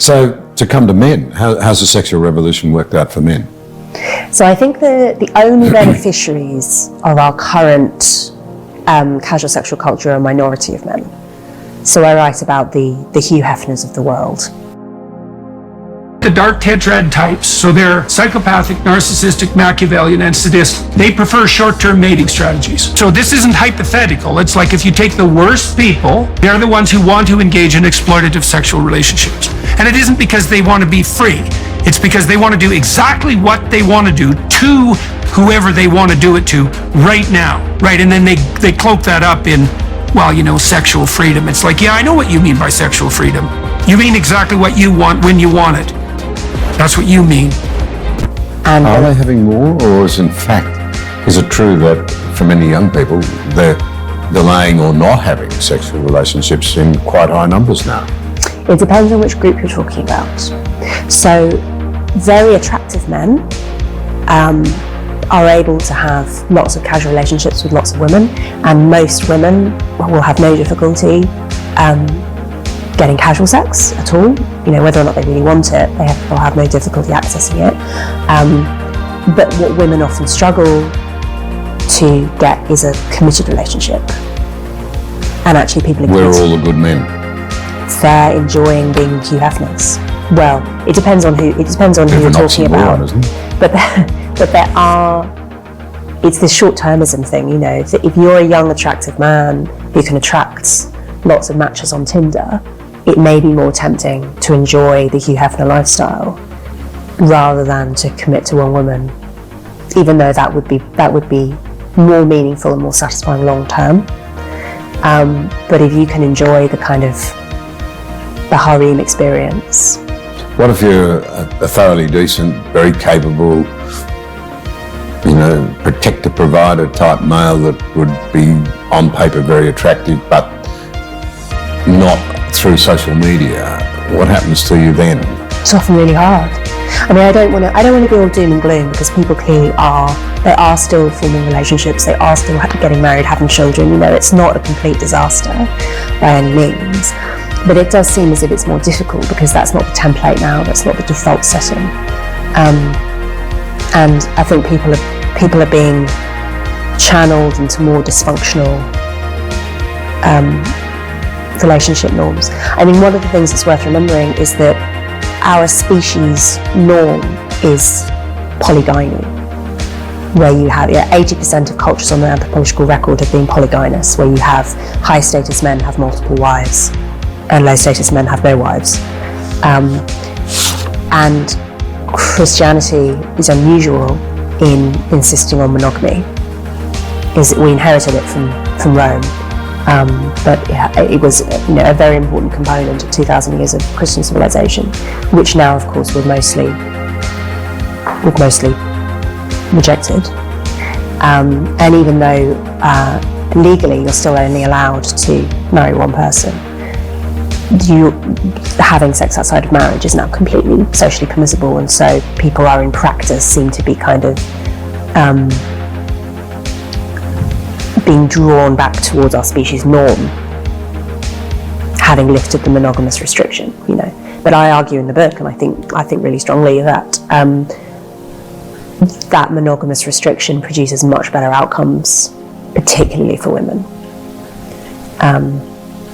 So to come to men, how's the sexual revolution worked out for men? So I think the only beneficiaries of our current casual sexual culture are a minority of men. So I write about the Hugh Hefners of the world. The dark tetrad types, so they're psychopathic, narcissistic, Machiavellian, and sadistic. They prefer short-term mating strategies. So this isn't hypothetical. It's like if you take the worst people, they're the ones who want to engage in exploitative sexual relationships. And it isn't because they want to be free. It's because they want to do exactly what they want to do to whoever they want to do it to right now, right? And then they cloak that up in, well, you know, sexual freedom. It's like, yeah, I know what you mean by sexual freedom. You mean exactly what you want when you want it. That's what you mean. And are they having more, or is it true that for many young people, they're delaying or not having sexual relationships in quite high numbers now? It depends on which group you're talking about. So very attractive men are able to have lots of casual relationships with lots of women, and most women will have no difficulty getting casual sex at all. You know, whether or not they really want it, they'll have no difficulty accessing it. But what women often struggle to get is a committed relationship. And actually people are We're all the good men. They're enjoying being Hugh Hefners. Well, it depends on who you're talking about. But it's this short-termism thing, you know. If you're a young, attractive man who can attract lots of matches on Tinder, it may be more tempting to enjoy the Hugh Hefner lifestyle rather than to commit to one woman, even though that would be more meaningful and more satisfying long term. But if you can enjoy the kind of the harem experience. What if you're a thoroughly decent, very capable, you know, protector, provider type male that would be on paper very attractive, but not through social media? What happens to you then? It's often really hard. I mean, I don't want to be all doom and gloom, because people clearly they are still forming relationships, they are still getting married, having children. You know, it's not a complete disaster by any means. But it does seem as if it's more difficult because that's not the template now, that's not the default setting. And I think people are being channeled into more dysfunctional relationship norms. I mean, one of the things that's worth remembering is that our species norm is polygyny, where you have 80% of cultures on the anthropological record have been polygynous, where you have high status men have multiple wives and low status men have no wives. And Christianity is unusual in insisting on monogamy. We inherited it from Rome, but it was, you know, a very important component of 2,000 years of Christian civilization, which now, of course, we've mostly rejected. And even though legally you're still only allowed to marry one person, having sex outside of marriage is now completely socially permissible, and so people are in practice seem to be kind of being drawn back towards our species norm, having lifted the monogamous restriction, you know. But I argue in the book, and I think really strongly that that monogamous restriction produces much better outcomes, particularly for women.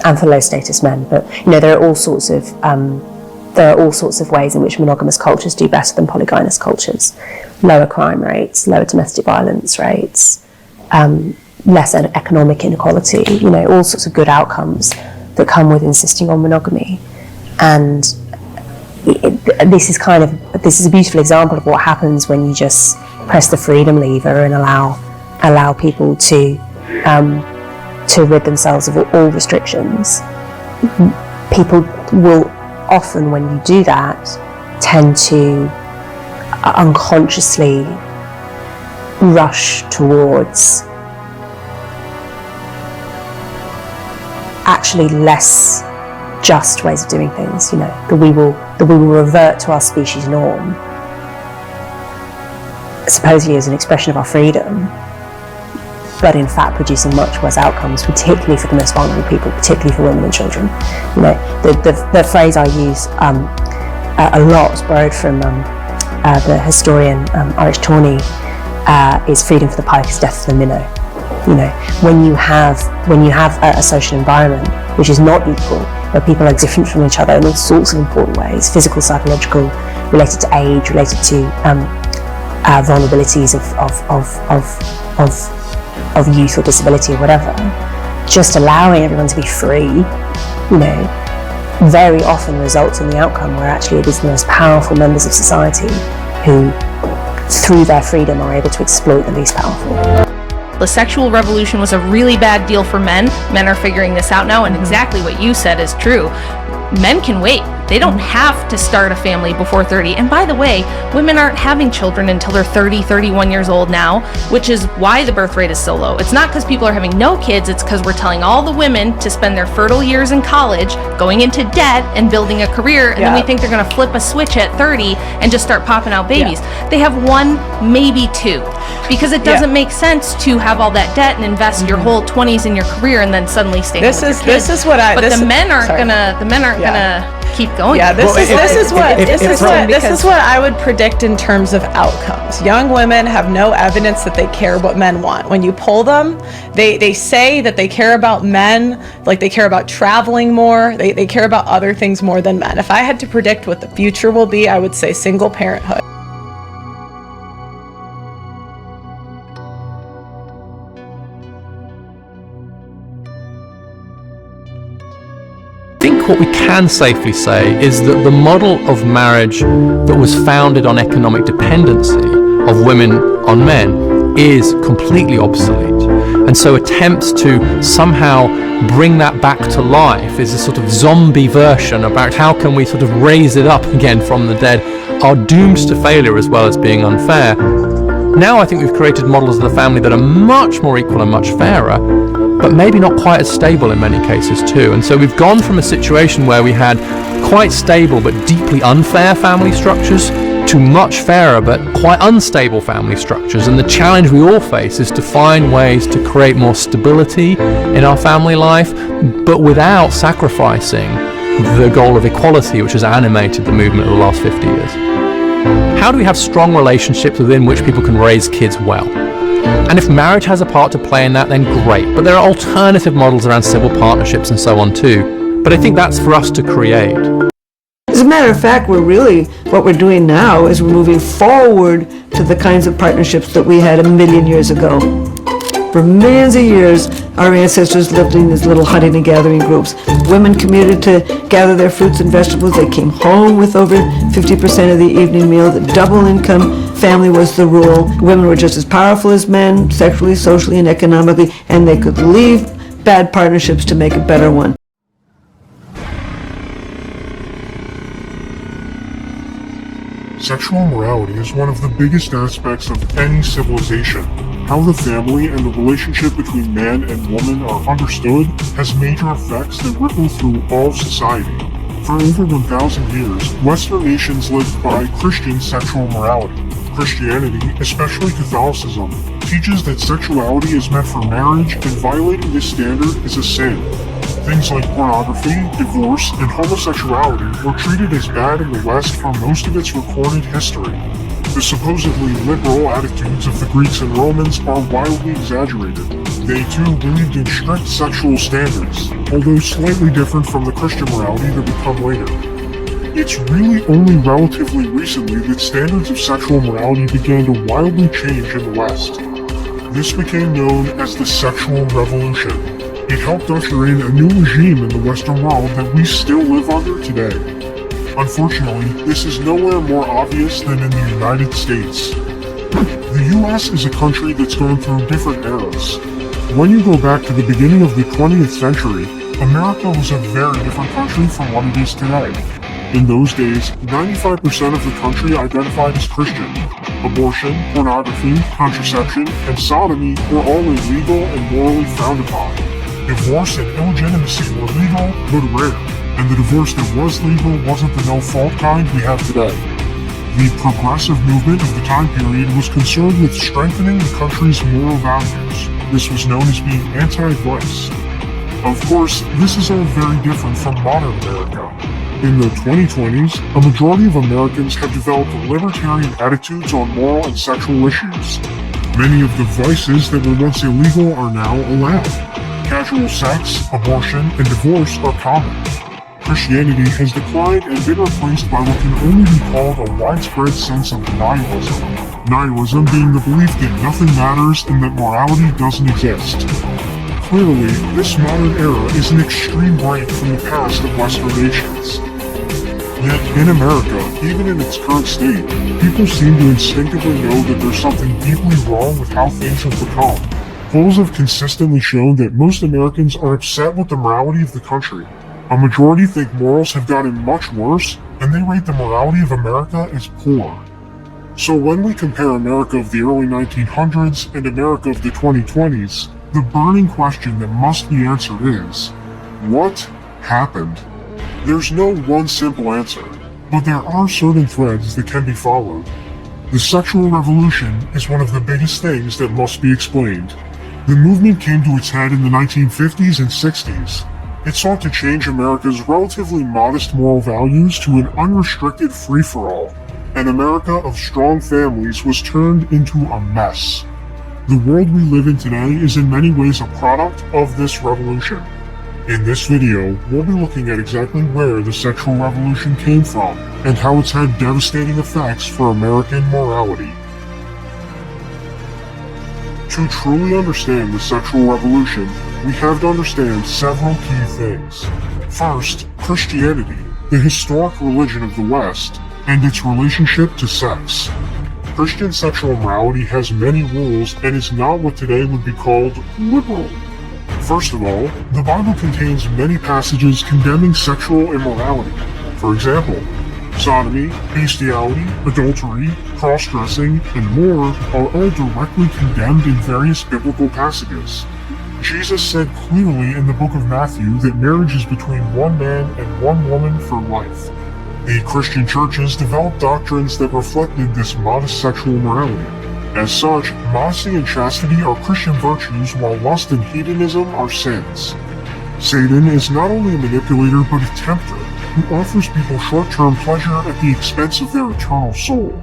And for low status men. But you know, there are all sorts of ways in which monogamous cultures do better than polygynous cultures. Lower crime rates, lower domestic violence rates, less economic inequality, you know, all sorts of good outcomes that come with insisting on monogamy. And this is a beautiful example of what happens when you just press the freedom lever and allow people to rid themselves of all restrictions. People will often, when you do that, tend to unconsciously rush towards actually less just ways of doing things, you know, that we will revert to our species norm, supposedly as an expression of our freedom, but in fact producing much worse outcomes, particularly for the most vulnerable people, particularly for women and children. You know, the phrase I use a lot borrowed from the historian Irish Tawney, is freedom for the pike is death for the minnow. You know, when you have a social environment which is not equal, where people are different from each other in all sorts of important ways, physical, psychological, related to age, related to vulnerabilities of youth or disability or whatever, just allowing everyone to be free, you know, very often results in the outcome where actually it is the most powerful members of society who, through their freedom, are able to exploit the least powerful. The sexual revolution was a really bad deal for men. Men are figuring this out now, and exactly what you said is true. Men can wait. They don't have to start a family before 30. And by the way, women aren't having children until they're 30, 31 years old now, which is why the birth rate is so low. It's not because people are having no kids, it's because we're telling all the women to spend their fertile years in college, going into debt and building a career, and then we think they're gonna flip a switch at 30 and just start popping out babies. They have one, maybe two, because it doesn't make sense to have all that debt and invest your whole 20s in your career and then suddenly stay home with your kids. This is what I. But the men aren't gonna keep going. Yeah, this is what I would predict in terms of outcomes. Young women have no evidence that they care what men want. When you poll them, they say that they care about men, like they care about traveling more, they care about other things more than men. If I had to predict what the future will be, I would say single parenthood. I think what we can safely say is that the model of marriage that was founded on economic dependency of women on men is completely obsolete. And so attempts to somehow bring that back to life is a sort of zombie version about how can we sort of raise it up again from the dead are doomed to failure as well as being unfair. Now I think we've created models of the family that are much more equal and much fairer, but maybe not quite as stable in many cases too. And so we've gone from a situation where we had quite stable but deeply unfair family structures to much fairer but quite unstable family structures. And the challenge we all face is to find ways to create more stability in our family life, but without sacrificing the goal of equality which has animated the movement of the last 50 years. How do we have strong relationships within which people can raise kids well? And if marriage has a part to play in that, then great. But there are alternative models around civil partnerships and so on too. But I think that's for us to create. As a matter of fact, what we're doing now is we're moving forward to the kinds of partnerships that we had 1 million years ago. For millions of years, our ancestors lived in these little hunting and gathering groups. Women commuted to gather their fruits and vegetables. They came home with over 50% of the evening meal. The double income family was the rule. Women were just as powerful as men, sexually, socially, and economically, and they could leave bad partnerships to make a better one. Sexual morality is one of the biggest aspects of any civilization. How the family and the relationship between man and woman are understood has major effects that ripple through all society. For over 1,000 years, Western nations lived by Christian sexual morality. Christianity, especially Catholicism, teaches that sexuality is meant for marriage, and violating this standard is a sin. Things like pornography, divorce, and homosexuality were treated as bad in the West for most of its recorded history. The supposedly liberal attitudes of the Greeks and Romans are wildly exaggerated. They too believed in strict sexual standards, although slightly different from the Christian morality that would come later. It's really only relatively recently that standards of sexual morality began to wildly change in the West. This became known as the Sexual Revolution. It helped usher in a new regime in the Western world that we still live under today. Unfortunately, this is nowhere more obvious than in the United States. The US is a country that's gone through different eras. When you go back to the beginning of the 20th century, America was a very different country from what it is today. In those days, 95% of the country identified as Christian. Abortion, pornography, contraception, and sodomy were all illegal and morally frowned upon. Divorce and illegitimacy were legal, but rare, and the divorce that was legal wasn't the no-fault kind we have today. The progressive movement of the time period was concerned with strengthening the country's moral values. This was known as being anti-vice. Of course, this is all very different from modern America. In the 2020s, a majority of Americans have developed libertarian attitudes on moral and sexual issues. Many of the vices that were once illegal are now allowed. Casual sex, abortion, and divorce are common. Christianity has declined and been replaced by what can only be called a widespread sense of nihilism. Nihilism being the belief that nothing matters and that morality doesn't exist. Clearly, this modern era is an extreme break from the past of Western nations. Yet, in America, even in its current state, people seem to instinctively know that there's something deeply wrong with how things have become. Polls have consistently shown that most Americans are upset with the morality of the country. A majority think morals have gotten much worse, and they rate the morality of America as poor. So when we compare America of the early 1900s and America of the 2020s, the burning question that must be answered is, what happened? There's no one simple answer, but there are certain threads that can be followed. The sexual revolution is one of the biggest things that must be explained. The movement came to its head in the 1950s and 60s. It sought to change America's relatively modest moral values to an unrestricted free-for-all. An America of strong families was turned into a mess. The world we live in today is in many ways a product of this revolution. In this video, we'll be looking at exactly where the sexual revolution came from and how it's had devastating effects for American morality. To truly understand the sexual revolution, we have to understand several key things. First, Christianity, the historic religion of the West, and its relationship to sex. Christian sexual morality has many rules and is not what today would be called liberal. First of all, the Bible contains many passages condemning sexual immorality. For example, sodomy, bestiality, adultery, cross-dressing, and more are all directly condemned in various biblical passages. Jesus said clearly in the book of Matthew that marriage is between one man and one woman for life. The Christian churches developed doctrines that reflected this modest sexual morality. As such, modesty and chastity are Christian virtues while lust and hedonism are sins. Satan is not only a manipulator but a tempter who offers people short-term pleasure at the expense of their eternal soul.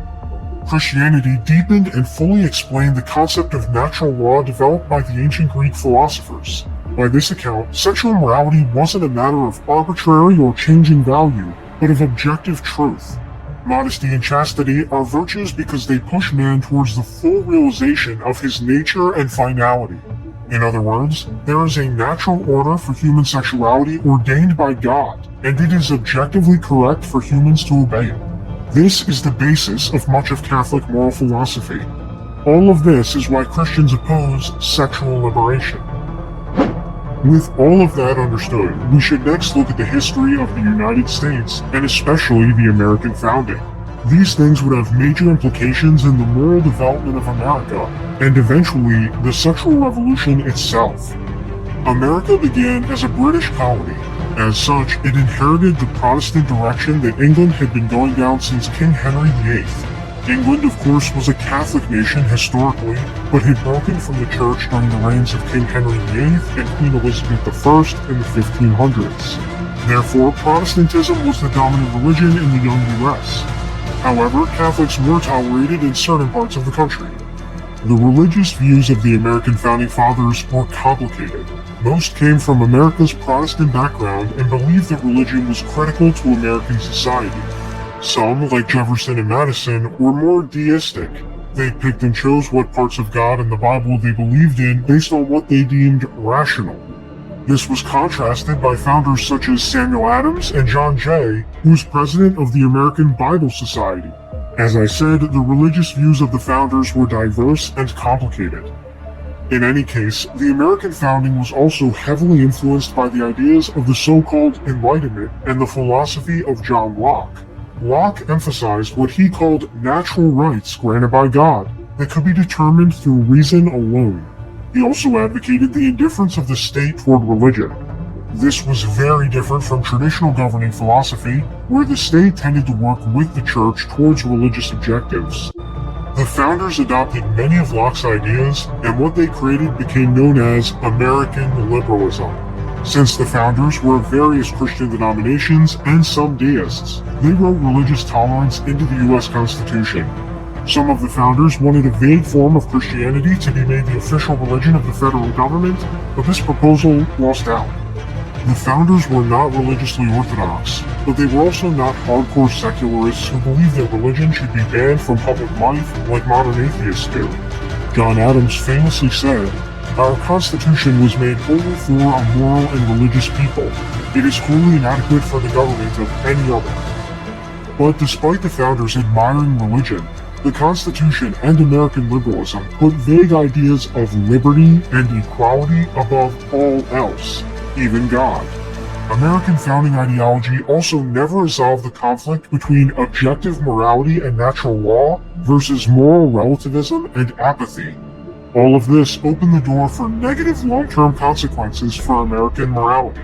Christianity deepened and fully explained the concept of natural law developed by the ancient Greek philosophers. By this account, sexual morality wasn't a matter of arbitrary or changing value, but of objective truth. Modesty and chastity are virtues because they push man towards the full realization of his nature and finality. In other words, there is a natural order for human sexuality ordained by God, and it is objectively correct for humans to obey it. This is the basis of much of Catholic moral philosophy. All of this is why Christians oppose sexual liberation. With all of that understood, we should next look at the history of the United States, and especially the American founding. These things would have major implications in the moral development of America, and eventually, the sexual revolution itself. America began as a British colony. As such, it inherited the Protestant direction that England had been going down since King Henry VIII. England, of course, was a Catholic nation historically, but had broken from the church during the reigns of King Henry VIII and Queen Elizabeth I in the 1500s. Therefore, Protestantism was the dominant religion in the young US. However, Catholics were tolerated in certain parts of the country. The religious views of the American founding fathers were complicated. Most came from America's Protestant background and believed that religion was critical to American society. Some, like Jefferson and Madison, were more deistic. They picked and chose what parts of God and the Bible they believed in based on what they deemed rational. This was contrasted by founders such as Samuel Adams and John Jay, who was president of the American Bible Society. As I said, the religious views of the founders were diverse and complicated. In any case, the American founding was also heavily influenced by the ideas of the so-called Enlightenment and the philosophy of John Locke. Locke emphasized what he called natural rights granted by God that could be determined through reason alone. He also advocated the indifference of the state toward religion. This was very different from traditional governing philosophy, where the state tended to work with the church towards religious objectives. The founders adopted many of Locke's ideas, and what they created became known as American liberalism. Since the founders were of various Christian denominations and some deists, they wrote religious tolerance into the US Constitution. Some of the founders wanted a vague form of Christianity to be made the official religion of the federal government, but this proposal lost out. The founders were not religiously orthodox, but they were also not hardcore secularists who believed that religion should be banned from public life like modern atheists do. John Adams famously said, "Our Constitution was made only for a moral and religious people. It is wholly inadequate for the government of any other." But despite the founders admiring religion, the Constitution and American liberalism put vague ideas of liberty and equality above all else, even God. American founding ideology also never resolved the conflict between objective morality and natural law versus moral relativism and apathy. All of this opened the door for negative long-term consequences for American morality.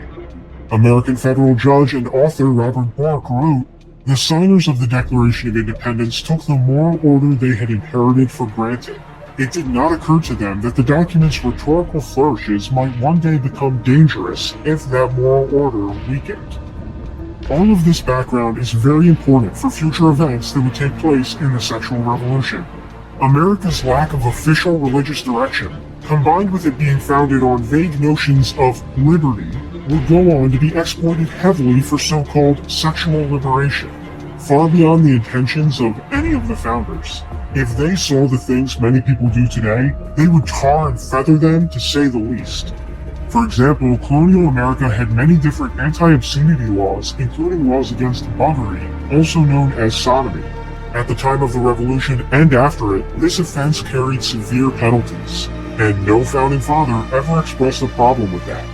American federal judge and author Robert Bork wrote, "The signers of the Declaration of Independence took the moral order they had inherited for granted. It did not occur to them that the document's rhetorical flourishes might one day become dangerous if that moral order weakened." All of this background is very important for future events that would take place in the sexual revolution. America's lack of official religious direction, combined with it being founded on vague notions of liberty, would go on to be exploited heavily for so-called sexual liberation, far beyond the intentions of any of the founders. If they saw the things many people do today, they would tar and feather them, to say the least. For example, colonial America had many different anti-obscenity laws, including laws against buggery, also known as sodomy. At the time of the Revolution and after it, this offense carried severe penalties, and no founding father ever expressed a problem with that.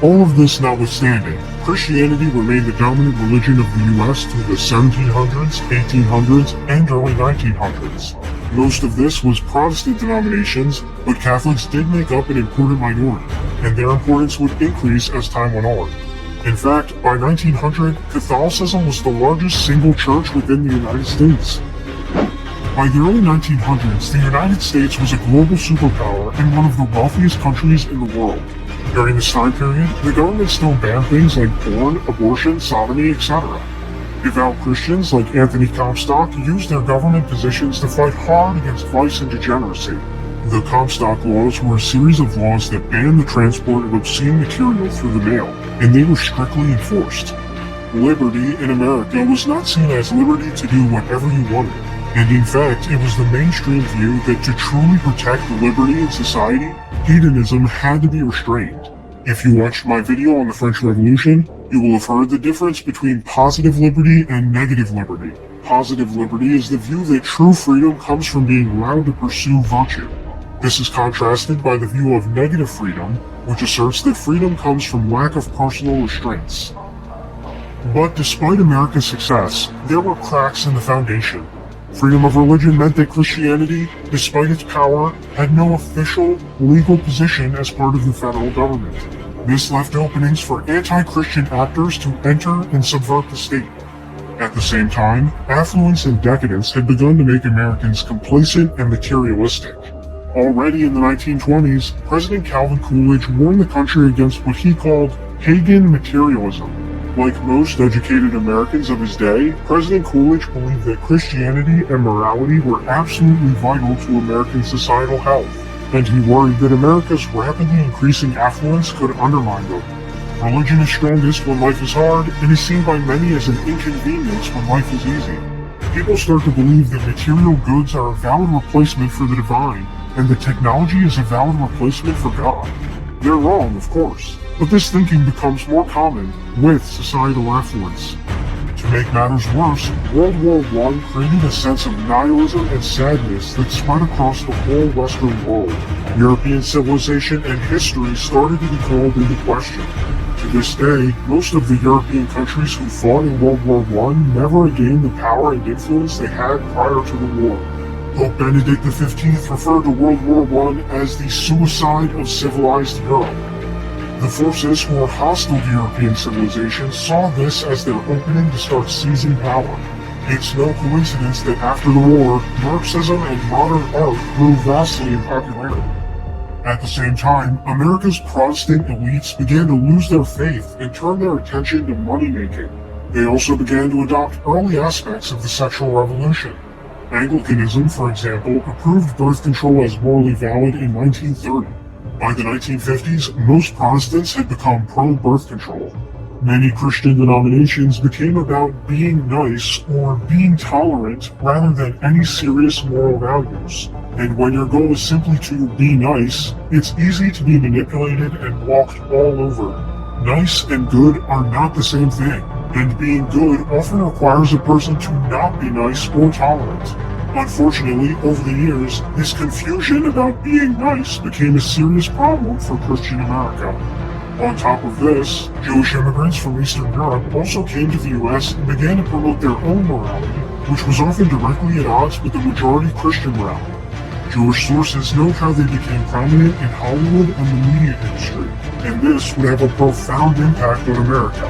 All of this notwithstanding, Christianity remained the dominant religion of the US through the 1700s, 1800s, and early 1900s. Most of this was Protestant denominations, but Catholics did make up an important minority, and their importance would increase as time went on. In fact, by 1900, Catholicism was the largest single church within the United States. By the early 1900s, the United States was a global superpower and one of the wealthiest countries in the world. During this time period, the government still banned things like porn, abortion, sodomy, etc. Devout Christians like Anthony Comstock used their government positions to fight hard against vice and degeneracy. The Comstock laws were a series of laws that banned the transport of obscene material through the mail, and they were strictly enforced. Liberty in America was not seen as liberty to do whatever you wanted, and in fact, it was the mainstream view that to truly protect liberty in society, hedonism had to be restrained. If you watched my video on the French Revolution, you will have heard the difference between positive liberty and negative liberty. Positive liberty is the view that true freedom comes from being allowed to pursue virtue. This is contrasted by the view of negative freedom, which asserts that freedom comes from lack of personal restraints. But despite America's success, there were cracks in the foundation. Freedom of religion meant that Christianity, despite its power, had no official, legal position as part of the federal government. This left openings for anti-Christian actors to enter and subvert the state. At the same time, affluence and decadence had begun to make Americans complacent and materialistic. Already in the 1920s, President Calvin Coolidge warned the country against what he called pagan materialism. Like most educated Americans of his day, President Coolidge believed that Christianity and morality were absolutely vital to American societal health, and he worried that America's rapidly increasing affluence could undermine them. Religion is strongest when life is hard, and is seen by many as an inconvenience when life is easy. People start to believe that material goods are a valid replacement for the divine, and that technology is a valid replacement for God. They're wrong, of course, but this thinking becomes more common with societal affluence. To make matters worse, World War I created a sense of nihilism and sadness that spread across the whole Western world. European civilization and history started to be called into question. To this day, most of the European countries who fought in World War I never regained the power and influence they had prior to the war. Pope Benedict XV referred to World War I as the suicide of civilized Europe. The forces who were hostile to European civilization saw this as their opening to start seizing power. It's no coincidence that after the war, Marxism and modern art grew vastly in popularity. At the same time, America's Protestant elites began to lose their faith and turn their attention to money-making. They also began to adopt early aspects of the sexual revolution. Anglicanism, for example, approved birth control as morally valid in 1930. By the 1950s, most Protestants had become pro-birth control. Many Christian denominations became about being nice or being tolerant rather than any serious moral values. And when your goal is simply to be nice, it's easy to be manipulated and walked all over. Nice and good are not the same thing, and being good often requires a person to not be nice or tolerant. Unfortunately, over the years, this confusion about being nice became a serious problem for Christian America. On top of this, Jewish immigrants from Eastern Europe also came to the US and began to promote their own morality, which was often directly at odds with the majority Christian morality. Jewish sources note how they became prominent in Hollywood and the media industry, and this would have a profound impact on America.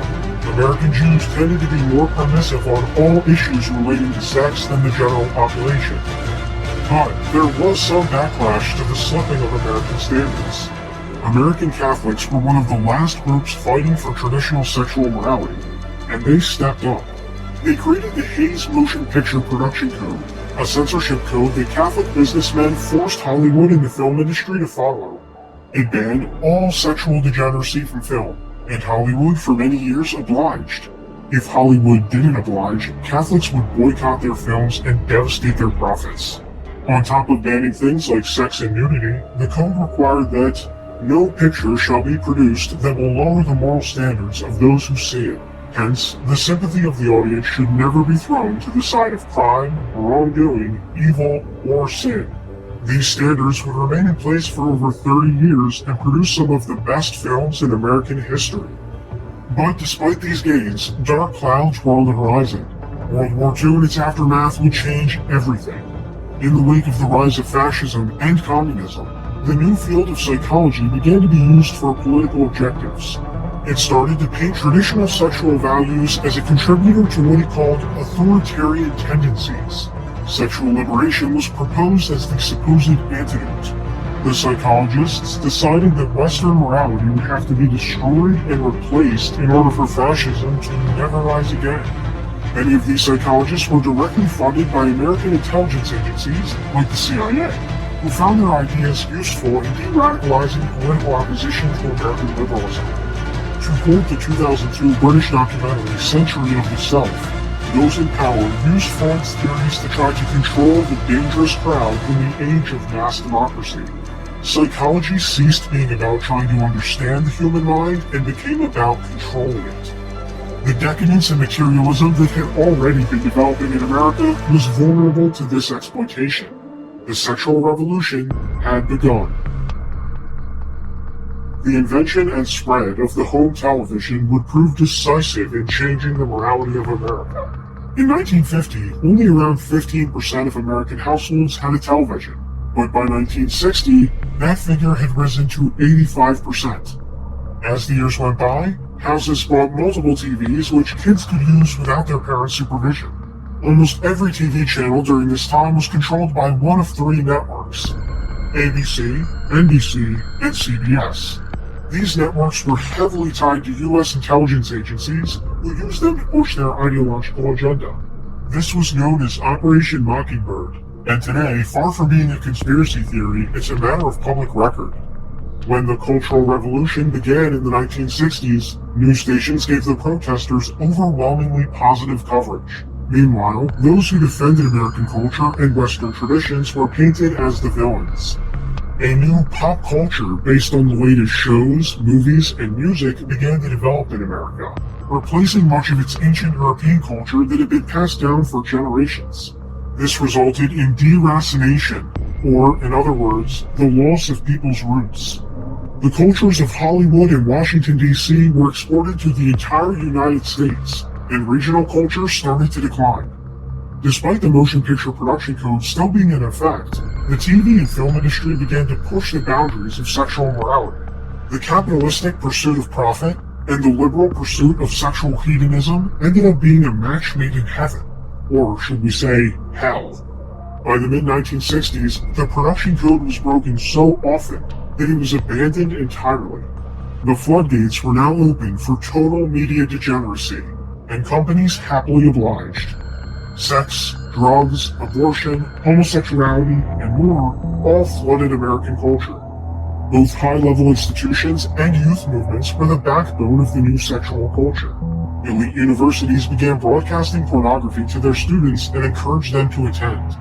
American Jews tended to be more permissive on all issues relating to sex than the general population. But there was some backlash to the slipping of American standards. American Catholics were one of the last groups fighting for traditional sexual morality, and they stepped up. They created the Hays Motion Picture Production Code, a censorship code that Catholic businessmen forced Hollywood and the film industry to follow. It banned all sexual degeneracy from film, and Hollywood for many years obliged. If Hollywood didn't oblige, Catholics would boycott their films and devastate their profits. On top of banning things like sex and nudity, the code required that no picture shall be produced that will lower the moral standards of those who see it. Hence, the sympathy of the audience should never be thrown to the side of crime, wrongdoing, evil, or sin. These standards would remain in place for over 30 years and produce some of the best films in American history. But despite these gains, dark clouds were on the horizon. World War II and its aftermath would change everything. In the wake of the rise of fascism and communism, the new field of psychology began to be used for political objectives. It started to paint traditional sexual values as a contributor to what he called authoritarian tendencies. Sexual liberation was proposed as the supposed antidote. The psychologists decided that Western morality would have to be destroyed and replaced in order for fascism to never rise again. Many of these psychologists were directly funded by American intelligence agencies like the CIA, who found their ideas useful in de-radicalizing political opposition to American liberalism. To quote the 2002 British documentary Century of the Self, those in power used Freud's theories to try to control the dangerous crowd in the age of mass democracy. Psychology ceased being about trying to understand the human mind and became about controlling it. The decadence and materialism that had already been developing in America was vulnerable to this exploitation. The sexual revolution had begun. The invention and spread of the home television would prove decisive in changing the morality of America. In 1950, only around 15% of American households had a television, but by 1960, that figure had risen to 85%. As the years went by, houses bought multiple TVs which kids could use without their parents' supervision. Almost every TV channel during this time was controlled by one of three networks: ABC, NBC, and CBS. These networks were heavily tied to U.S. intelligence agencies who used them to push their ideological agenda. This was known as Operation Mockingbird, and today, far from being a conspiracy theory, it's a matter of public record. When the Cultural Revolution began in the 1960s, news stations gave the protesters overwhelmingly positive coverage. Meanwhile, those who defended American culture and Western traditions were painted as the villains. A new pop culture based on the latest shows, movies, and music began to develop in America, replacing much of its ancient European culture that had been passed down for generations. This resulted in deracination, or, in other words, the loss of people's roots. The cultures of Hollywood and Washington, D.C. were exported to the entire United States, and regional culture started to decline. Despite the motion picture production code still being in effect, the TV and film industry began to push the boundaries of sexual morality. The capitalistic pursuit of profit and the liberal pursuit of sexual hedonism ended up being a match made in heaven, or should we say, hell. By the mid-1960s, the production code was broken so often that it was abandoned entirely. The floodgates were now open for total media degeneracy, and companies happily obliged. Sex, drugs, abortion, homosexuality, and more all flooded American culture. Both high-level institutions and youth movements were the backbone of the new sexual culture. Elite universities began broadcasting pornography to their students and encouraged them to attend.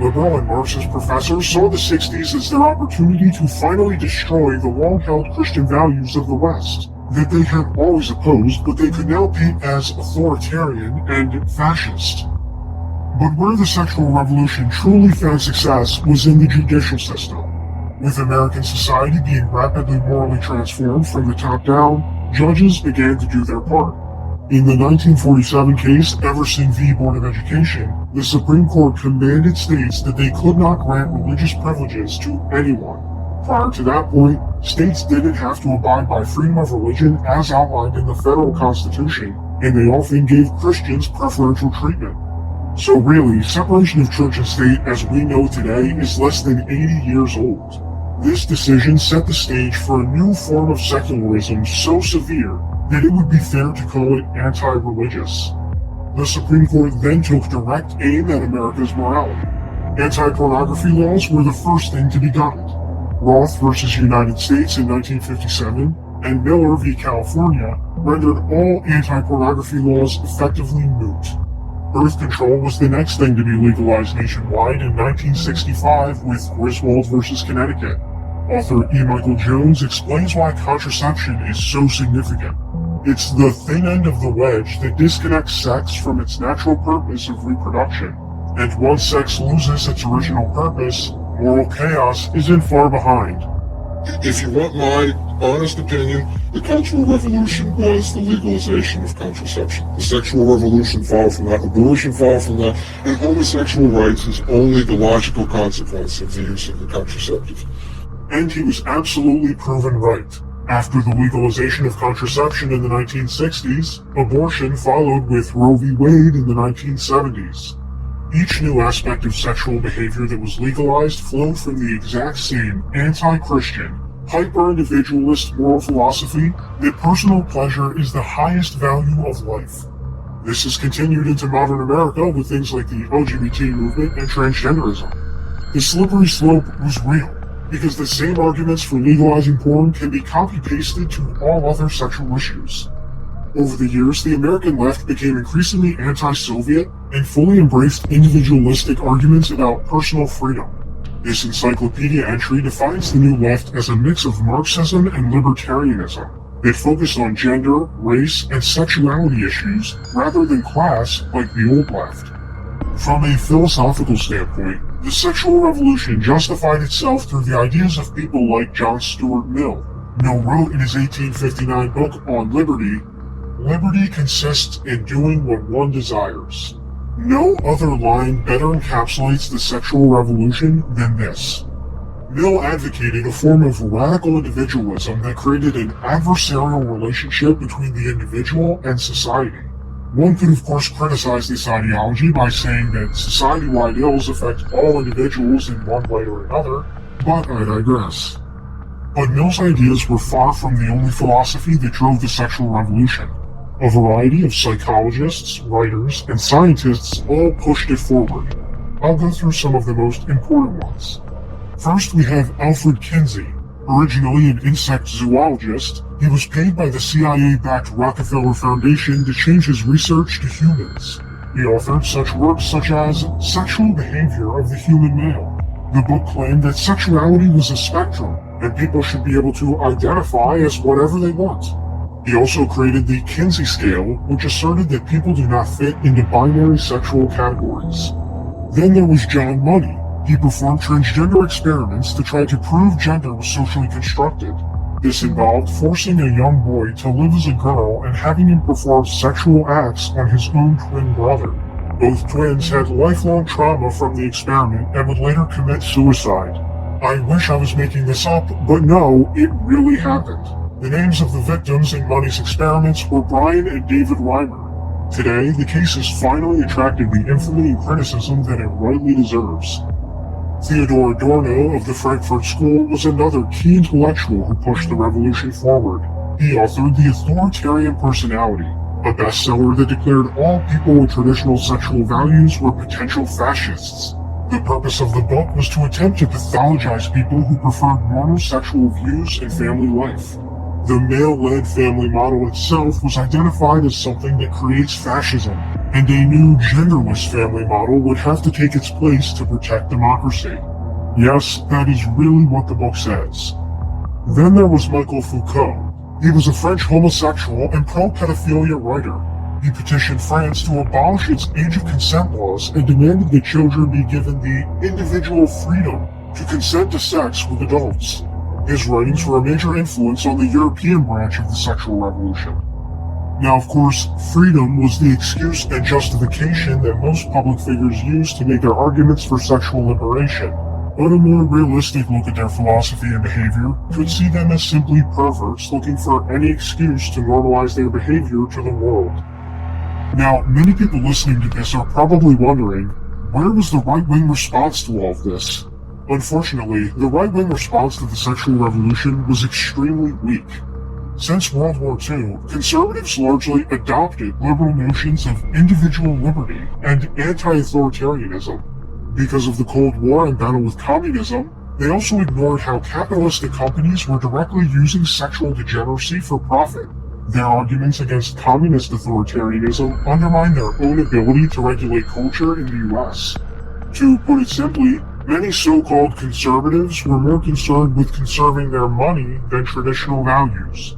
Liberal and Marxist professors saw the 60s as their opportunity to finally destroy the long-held Christian values of the West that they had always opposed, but they could now paint as authoritarian and fascist. But where the sexual revolution truly found success was in the judicial system. With American society being rapidly morally transformed from the top down, judges began to do their part. In the 1947 case, Everson v. Board of Education, the Supreme Court commanded states that they could not grant religious privileges to anyone. Prior to that point, states didn't have to abide by freedom of religion as outlined in the federal Constitution, and they often gave Christians preferential treatment. So really, separation of church and state as we know today is less than 80 years old. This decision set the stage for a new form of secularism so severe that it would be fair to call it anti-religious. The Supreme Court then took direct aim at America's morality. Anti-pornography laws were the first thing to be gutted. Roth versus United States in 1957 and Miller v. California rendered all anti-pornography laws effectively moot. Birth control was the next thing to be legalized nationwide in 1965 with Griswold versus Connecticut. Author E. Michael Jones explains why contraception is so significant. It's the thin end of the wedge that disconnects sex from its natural purpose of reproduction, and once sex loses its original purpose, moral chaos isn't far behind. If you want my honest opinion, the Cultural Revolution was the legalization of contraception. The sexual revolution followed from that, abortion followed from that, and homosexual rights is only the logical consequence of the use of the contraceptive. And he was absolutely proven right. After the legalization of contraception in the 1960s, abortion followed with Roe v. Wade in the 1970s. Each new aspect of sexual behavior that was legalized flowed from the exact same anti-Christian, hyper-individualist moral philosophy that personal pleasure is the highest value of life. This has continued into modern America with things like the LGBT movement and transgenderism. The slippery slope was real, because the same arguments for legalizing porn can be copy-pasted to all other sexual issues. Over the years, the American left became increasingly anti-Soviet and fully embraced individualistic arguments about personal freedom. This encyclopedia entry defines the new left as a mix of Marxism and libertarianism that focused on gender, race, and sexuality issues rather than class like the old left. From a philosophical standpoint, the sexual revolution justified itself through the ideas of people like John Stuart Mill. Mill wrote in his 1859 book On Liberty, "Liberty consists in doing what one desires." No other line better encapsulates the sexual revolution than this. Mill advocated a form of radical individualism that created an adversarial relationship between the individual and society. One could of course criticize this ideology by saying that society-wide ills affect all individuals in one way or another, but I digress. But Mill's ideas were far from the only philosophy that drove the sexual revolution. A variety of psychologists, writers, and scientists all pushed it forward. I'll go through some of the most important ones. First, we have Alfred Kinsey. Originally an insect zoologist, he was paid by the CIA-backed Rockefeller Foundation to change his research to humans. He authored such works such as Sexual Behavior of the Human Male. The book claimed that sexuality was a spectrum, and people should be able to identify as whatever they want. He also created the Kinsey scale, which asserted that people do not fit into binary sexual categories. Then there was John Money. He performed transgender experiments to try to prove gender was socially constructed. This involved forcing a young boy to live as a girl and having him perform sexual acts on his own twin brother. Both twins had lifelong trauma from the experiment and would later commit suicide. I wish I was making this up, but no, it really happened. The names of the victims in Money's experiments were Brian and David Reimer. Today, the case has finally attracted the infamy and criticism that it rightly deserves. Theodor Adorno of the Frankfurt School was another key intellectual who pushed the revolution forward. He authored The Authoritarian Personality, a bestseller that declared all people with traditional sexual values were potential fascists. The purpose of the book was to attempt to pathologize people who preferred normal sexual views and family life. The male-led family model itself was identified as something that creates fascism, and a new genderless family model would have to take its place to protect democracy. Yes, that is really what the book says. Then there was Michel Foucault. He was a French homosexual and pro-pedophilia writer. He petitioned France to abolish its age of consent laws and demanded that children be given the individual freedom to consent to sex with adults. His writings were a major influence on the European branch of the sexual revolution. Now, of course, freedom was the excuse and justification that most public figures used to make their arguments for sexual liberation, but a more realistic look at their philosophy and behavior could see them as simply perverts looking for any excuse to normalize their behavior to the world. Now, many people listening to this are probably wondering, where was the right-wing response to all of this? Unfortunately, the right-wing response to the sexual revolution was extremely weak. Since World War II, conservatives largely adopted liberal notions of individual liberty and anti-authoritarianism. Because of the Cold War and battle with communism, they also ignored how capitalistic companies were directly using sexual degeneracy for profit. Their arguments against communist authoritarianism undermined their own ability to regulate culture in the US. To put it simply, many so-called conservatives were more concerned with conserving their money than traditional values.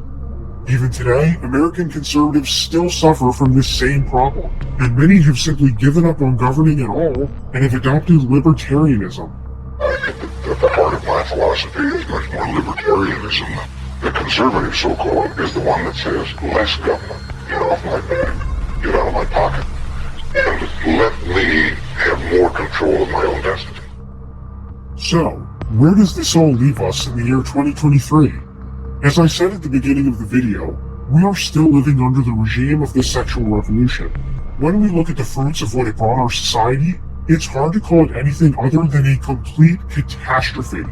Even today, American conservatives still suffer from this same problem, and many have simply given up on governing at all and have adopted libertarianism. I think that the part of my philosophy is much more libertarianism. The conservative so-called is the one that says, less government, get off my back, get out of my pocket, and let me have more control of my own destiny. So, where does this all leave us in the year 2023? As I said at the beginning of the video, we are still living under the regime of the sexual revolution. When we look at the fruits of what it brought our society, it's hard to call it anything other than a complete catastrophe.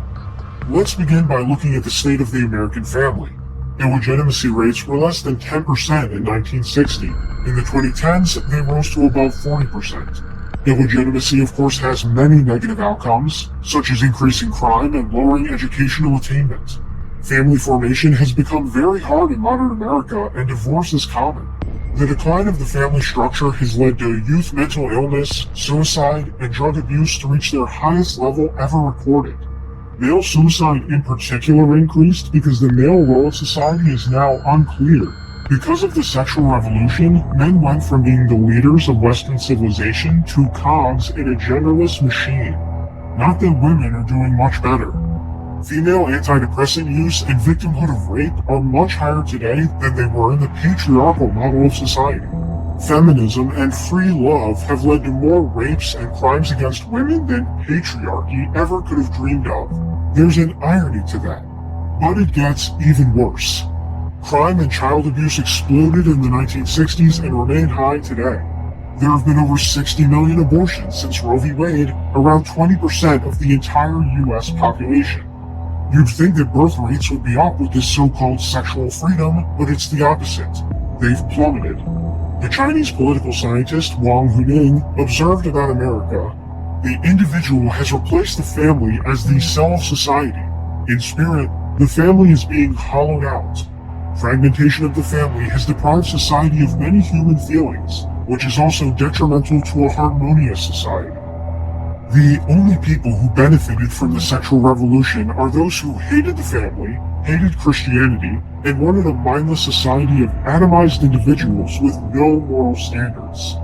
Let's begin by looking at the state of the American family. Illegitimacy rates were less than 10% in 1960. In the 2010s, they rose to above 40%. Illegitimacy, of course, has many negative outcomes, such as increasing crime and lowering educational attainment. Family formation has become very hard in modern America, and divorce is common. The decline of the family structure has led to youth mental illness, suicide, and drug abuse to reach their highest level ever recorded. Male suicide in particular increased because the male role in society is now unclear. Because of the sexual revolution, men went from being the leaders of Western civilization to cogs in a genderless machine. Not that women are doing much better. Female antidepressant use and victimhood of rape are much higher today than they were in the patriarchal model of society. Feminism and free love have led to more rapes and crimes against women than patriarchy ever could have dreamed of. There's an irony to that. But it gets even worse. Crime and child abuse exploded in the 1960s and remain high today. There have been over 60 million abortions since Roe v. Wade, around 20% of the entire US population. You'd think that birth rates would be up with this so-called sexual freedom, but it's the opposite. They've plummeted. The Chinese political scientist Wang Huning observed about America, the individual has replaced the family as the cell of society. In spirit, the family is being hollowed out. Fragmentation of the family has deprived society of many human feelings, which is also detrimental to a harmonious society. The only people who benefited from the sexual revolution are those who hated the family, hated Christianity, and wanted a mindless society of atomized individuals with no moral standards.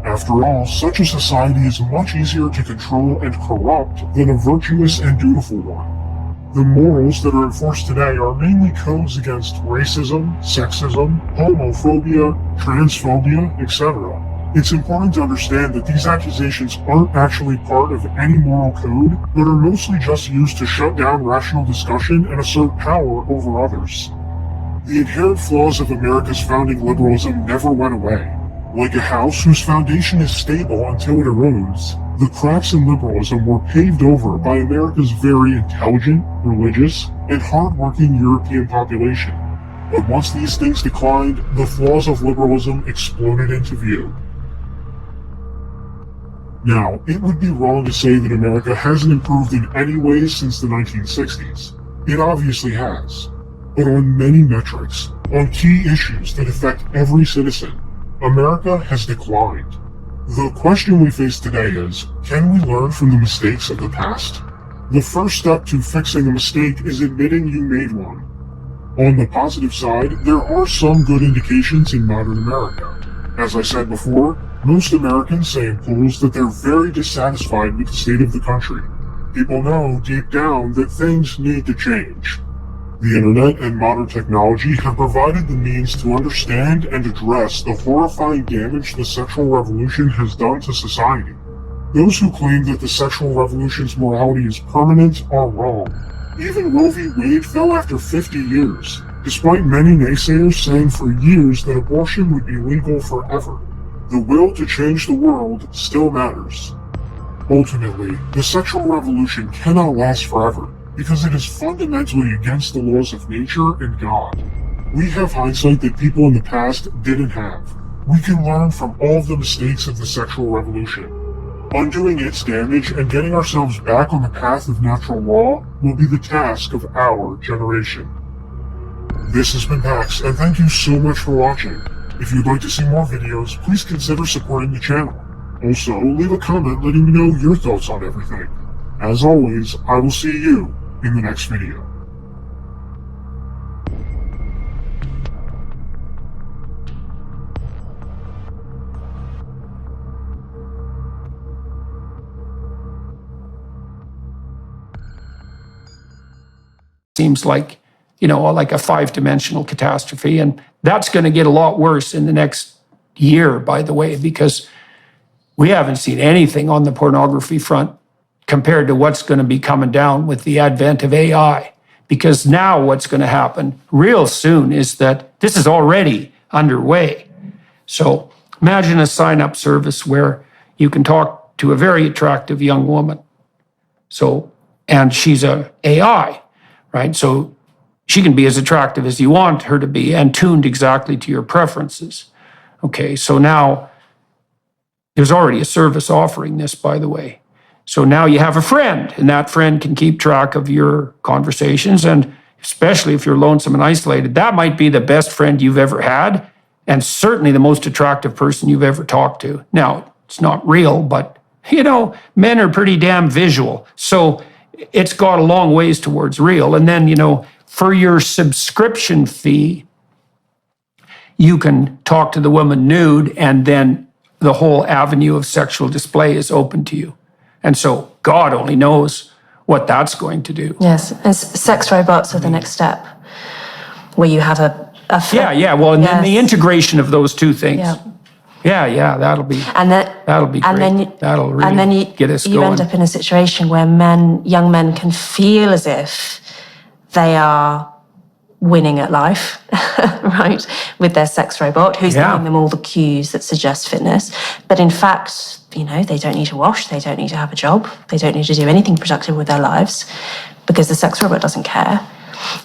After all, such a society is much easier to control and corrupt than a virtuous and dutiful one. The morals that are enforced today are mainly codes against racism, sexism, homophobia, transphobia, etc. It's important to understand that these accusations aren't actually part of any moral code, but are mostly just used to shut down rational discussion and assert power over others. The inherent flaws of America's founding liberalism never went away. Like a house whose foundation is stable until it erodes, the cracks in liberalism were paved over by America's very intelligent, religious, and hard-working European population. But once these things declined, the flaws of liberalism exploded into view. Now, it would be wrong to say that America hasn't improved in any way since the 1960s. It obviously has. But on many metrics, on key issues that affect every citizen, America has declined. The question we face today is, can we learn from the mistakes of the past? The first step to fixing a mistake is admitting you made one. On the positive side, there are some good indications in modern America. As I said before, most Americans say in polls that they're very dissatisfied with the state of the country. People know deep down that things need to change. The internet and modern technology have provided the means to understand and address the horrifying damage the sexual revolution has done to society. Those who claim that the sexual revolution's morality is permanent are wrong. Even Roe v. Wade fell after 50 years, despite many naysayers saying for years that abortion would be legal forever. The will to change the world still matters. Ultimately, the sexual revolution cannot last forever, because it is fundamentally against the laws of nature and God. We have hindsight that people in the past didn't have. We can learn from all of the mistakes of the sexual revolution. Undoing its damage and getting ourselves back on the path of natural law will be the task of our generation. This has been Pax, and thank you so much for watching. If you'd like to see more videos, please consider supporting the channel. Also, leave a comment letting me know your thoughts on everything. As always, I will see you in the next video. Seems like, like a 5-dimensional catastrophe. And that's going to get a lot worse in the next year, by the way, because we haven't seen anything on the pornography front compared to what's going to be coming down with the advent of AI. Because now what's going to happen real soon is that this is already underway. So imagine a sign-up service where you can talk to a very attractive young woman. And she's a AI, right? So she can be as attractive as you want her to be and tuned exactly to your preferences. Okay, so now there's already a service offering this, by the way. So now you have a friend, and that friend can keep track of your conversations, and especially if you're lonesome and isolated, that might be the best friend you've ever had, and certainly the most attractive person you've ever talked to. Now, it's not real, but, men are pretty damn visual, so it's got a long ways towards real. And then, for your subscription fee, you can talk to the woman nude, and then the whole avenue of sexual display is open to you. And so God only knows what that's going to do. Yes, as sex robots are the next step, where you have a well, and then the integration of those two things. Yeah, that'll be great. That'll really get us going. You end up in a situation where young men can feel as if they are winning at life, right, with their sex robot, who's giving them all the cues that suggest fitness. But in fact, they don't need to wash, they don't need to have a job, they don't need to do anything productive with their lives because the sex robot doesn't care.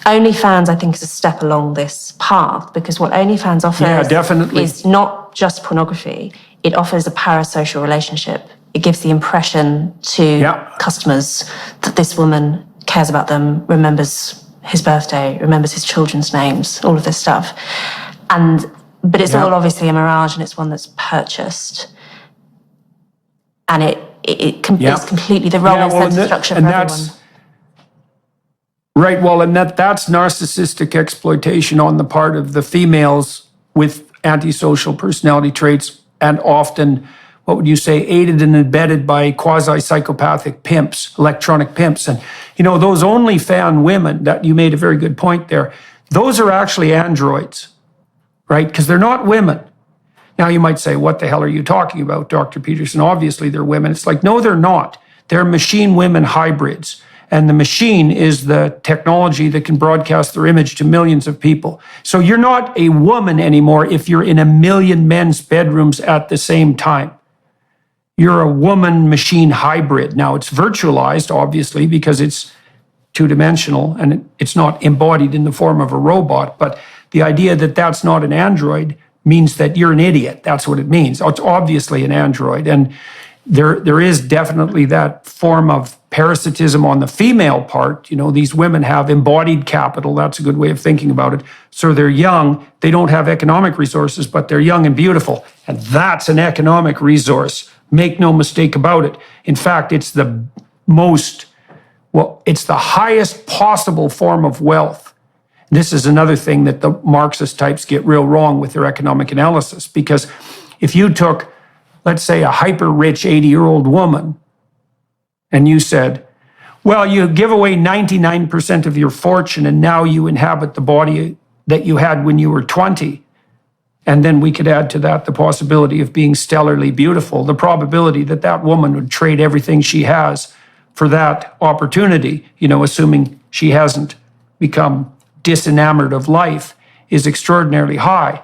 OnlyFans, I think, is a step along this path, because what OnlyFans offers is not just pornography. It offers a parasocial relationship. It gives the impression to customers that this woman cares about them, remembers his birthday, remembers his children's names, all of this stuff. But it's all obviously a mirage, and it's one that's purchased. And it's completely the wrong incentive structure for everyone. Right, well, and that's narcissistic exploitation on the part of the females with antisocial personality traits, and often, what would you say, aided and abetted by quasi-psychopathic pimps, electronic pimps. And, those OnlyFans women, that you made a very good point there, those are actually androids, right? Because they're not women. Now, you might say, what the hell are you talking about, Dr. Peterson? Obviously, they're women. It's like, no, they're not. They're machine women hybrids. and the machine is the technology that can broadcast their image to millions of people. So you're not a woman anymore if you're in a million men's bedrooms at the same time. You're a woman-machine hybrid. Now, it's virtualized, obviously, because it's two-dimensional and it's not embodied in the form of a robot. But the idea that that's not an android means that you're an idiot. That's what it means. It's obviously an android. And there is definitely that form of parasitism on the female part. You know, these women have embodied capital. That's a good way of thinking about it. So they're young. They don't have economic resources, but they're young and beautiful. And that's an economic resource. Make no mistake about it. In fact, it's the it's the highest possible form of wealth. This is another thing that the Marxist types get real wrong with their economic analysis, because if you took, let's say, a hyper-rich 80-year-old woman, and you said, well, you give away 99% of your fortune, and now you inhabit the body that you had when you were 20, and then we could add to that the possibility of being stellarly beautiful, the probability that that woman would trade everything she has for that opportunity, you know, assuming she hasn't become disenamored of life, is extraordinarily high.